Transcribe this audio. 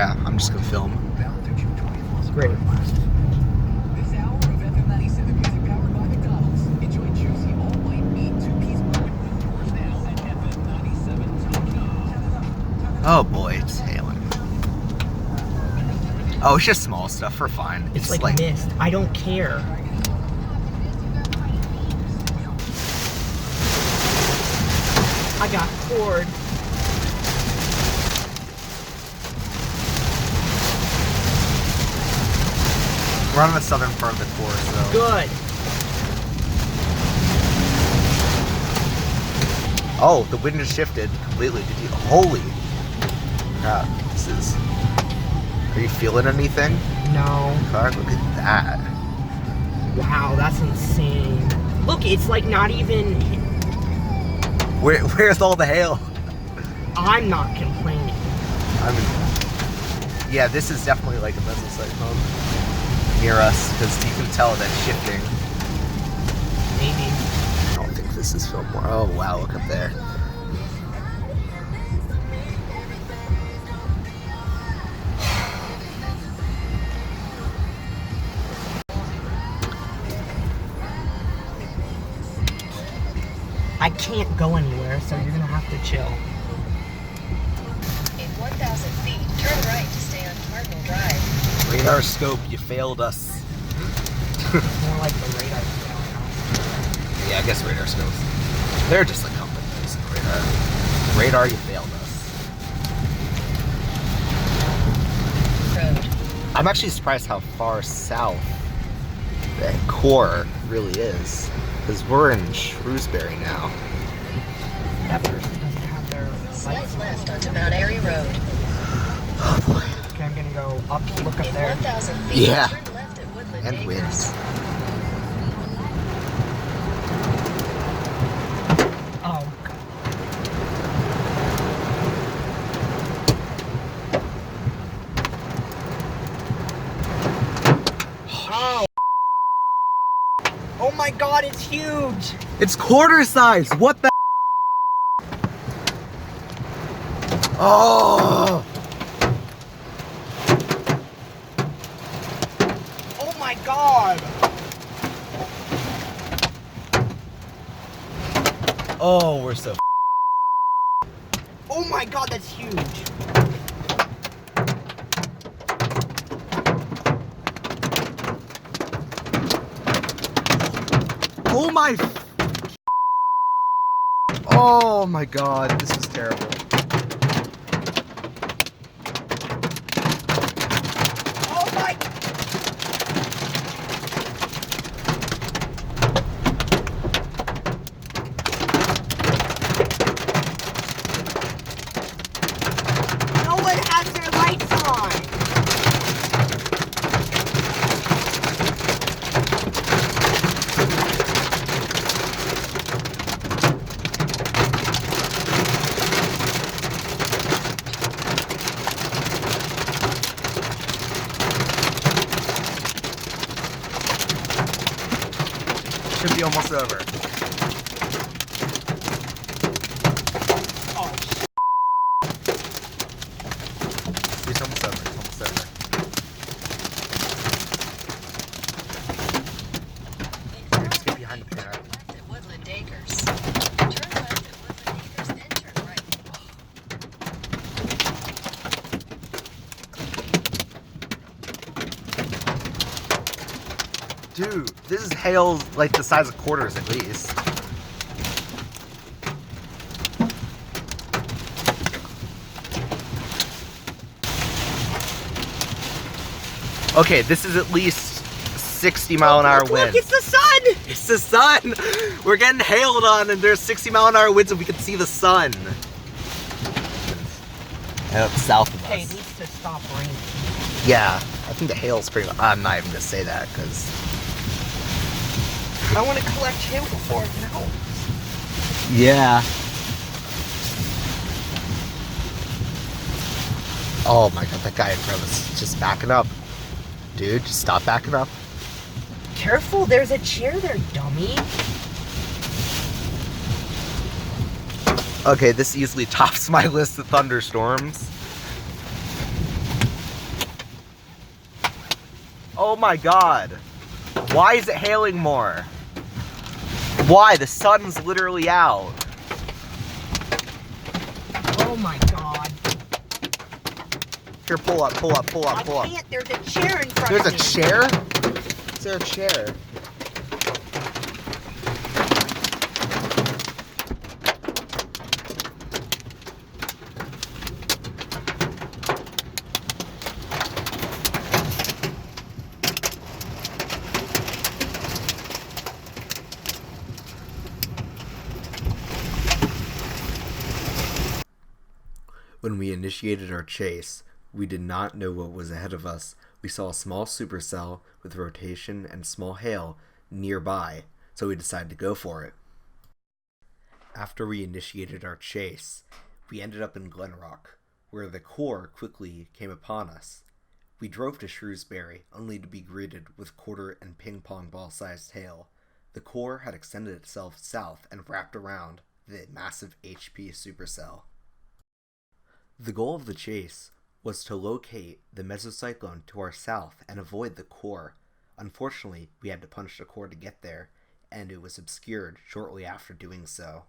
Yeah, I'm just gonna film. Great. This hour of FM 97 music powered by McDonald's. Enjoy juicy all-white meat, 2-piece burger with yours now at FM 97.com. Oh boy, it's hailing. Oh, it's just small stuff. We're fine. It's like mist. I don't care. I got cord. We're on the southern part of the core, so. Good. Oh, the wind has shifted completely. Did you? Holy crap! This is. Are you feeling anything? No. God, look at that. Wow, that's insane. Look, it's like not even. Where's all the hail? I'm not complaining. I mean, yeah, this is definitely like a mesocyclone near us because you can tell that it's shifting. Maybe. I don't think this is Fillmore. Oh wow, look up there. I can't go anywhere, so you're gonna have to chill. In 1,000 feet, turn right to stay on Cardinal Drive. Radar scope, you failed us. More like the radar going on. Yeah, I guess radar scopes. They're just like companies. Radar. Radar, you failed us. Road. I'm actually surprised how far south that core really is. Because we're in Shrewsbury now. That person doesn't have their Slight lights left onto Mount Airy Road. Oh boy. on. Okay, I'm gonna go up, look up In there. 1,000 feet, Yeah. turn left at Woodland And Acres. winds. Oh, God. Oh. Oh my God, it's huge. It's quarter size. What the? Oh. Oh my God. Oh, we're so. Oh my God, that's huge. Oh my. Oh my God, this is terrible. Oh my. No one has their lights on. Should be almost over. Oh, It's almost over. It's almost over. Just get behind the parrot. Left at Woodland Acres. Turn left at Woodland Acres, then turn right. Dude, this is hail like the size of quarters at least. Okay, this is at least 60-mile-an-hour look, winds. it's the sun. It's the sun! We're getting hailed on and there's 60-mile-an-hour winds and we can see the sun. And up south of Okay, it us. needs to stop raining. Yeah, I think the hail's pretty much. I'm not even gonna say that because. I want to collect hail before it melts. Yeah. Oh my God, that guy in front of us is just backing up. Dude, just stop backing up. Careful, there's a chair there, dummy. Okay, this easily tops my list of thunderstorms. Oh my god. Why is it hailing more? Why? The sun's literally out. Oh my god. Here, pull up, pull up, pull up, pull I up. can't. There's a chair in front There's of a me. chair? Is there a chair? When we initiated our chase, we did not know what was ahead of us. We saw a small supercell with rotation and small hail nearby, so we decided to go for it. After we initiated our chase, we ended up in Glenrock, where the core quickly came upon us. We drove to Shrewsbury, only to be greeted with quarter and ping-pong ball-sized hail. The core had extended itself south and wrapped around the massive HP supercell. The goal of the chase was to locate the mesocyclone to our south and avoid the core. Unfortunately, we had to punch the core to get there, and it was obscured shortly after doing so.